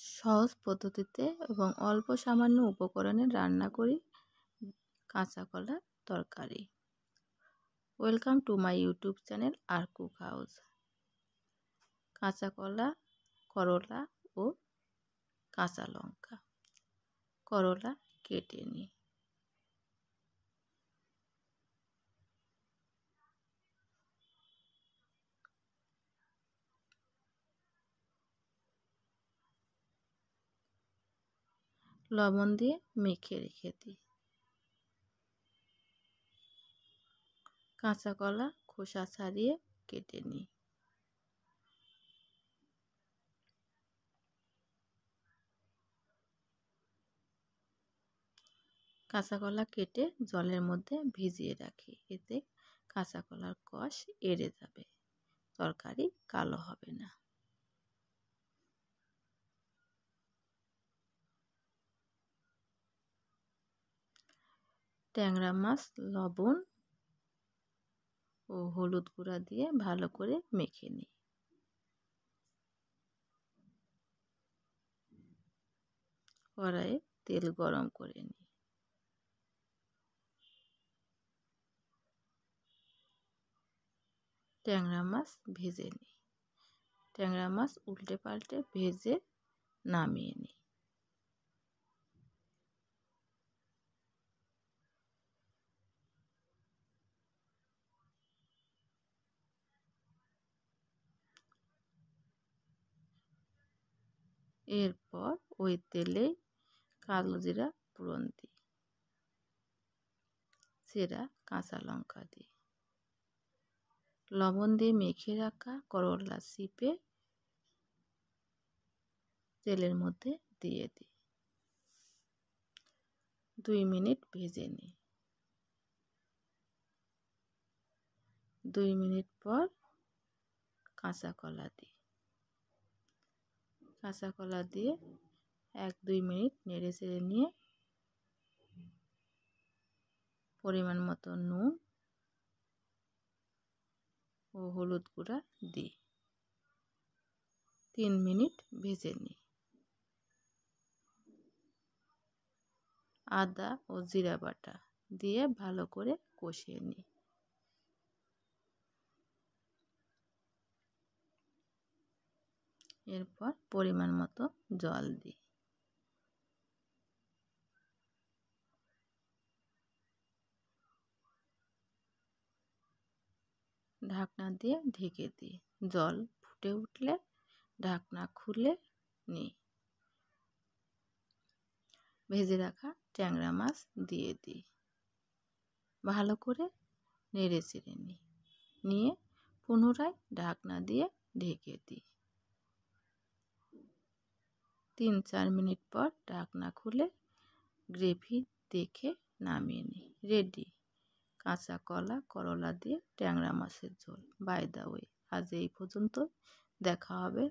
সহজ পদ্ধতিতে এবং অল্প সামান্য উপকরণে রান্না করি কাঁচা কলার তরকারি। Welcome to my YouTube channel আর কুক হাউস। কাঁচা কলা, করলা ও কাঁচা লঙ্কা। করলা কেটে নিই। লবণ দিয়ে মেখে রেখে দিই। কাঁচা কলা খোসা ছাড়িয়ে কেটে নিই। কাঁচা কলা কেটে জলের মধ্যে ভিজিয়ে রাখি, এতে কাঁচা কলার কষ এড়ে যাবে, তরকারি কালো হবে না। ট্যাংরা মাছ লবণ ও হলুদ গুঁড়া দিয়ে ভালো করে মেখে নিই। কড়াইয়ে তেল গরম করে নিই। ট্যাংরা মাছ ভেজে নিই। ট্যাংরা মাছ উল্টে পাল্টে ভেজে নামিয়ে নিই। এরপর ওই তেলেই কালো জিরা ফোড়ন দিই, চেরা কাঁচা লঙ্কা দিই, লবণ দিয়ে মেখে রাখা করলা চিপে তেলের মধ্যে দিয়ে দিই। 2 মিনিট ভেজে নিই। 2 মিনিট পর কাঁচা কলা দিই। কাঁচা কলা দিয়ে 1-2 মিনিট নেড়ে চেড়ে নিয়ে পরিমাণ মতো নুন ও হলুদ গুঁড়া দিই। 3 মিনিট ভেজে নিই। আদা ও জিরা বাটা দিয়ে ভালো করে কষিয়ে নিই। এরপর পরিমাণ মতো জল দিই। ঢাকনা দিয়ে ঢেকে দিই। জল ফুটে উঠলে ঢাকনা খুলে নিই। ভেজে রাখা ট্যাংরা মাছ দিয়ে দিই। ভালো করে নেড়ে চেড়ে নিই। নিয়ে পুনরায় ঢাকনা দিয়ে ঢেকে দিই। 3-4 মিনিট পর ঢাকনা খুলে গ্রেভি দেখে নামিয়ে নিই। রেডি কাঁচা কলা করলা দিয়ে ট্যাংরা মাছের ঝোল। বাই দ্য ওয়ে, আজ এই পর্যন্ত। দেখা হবে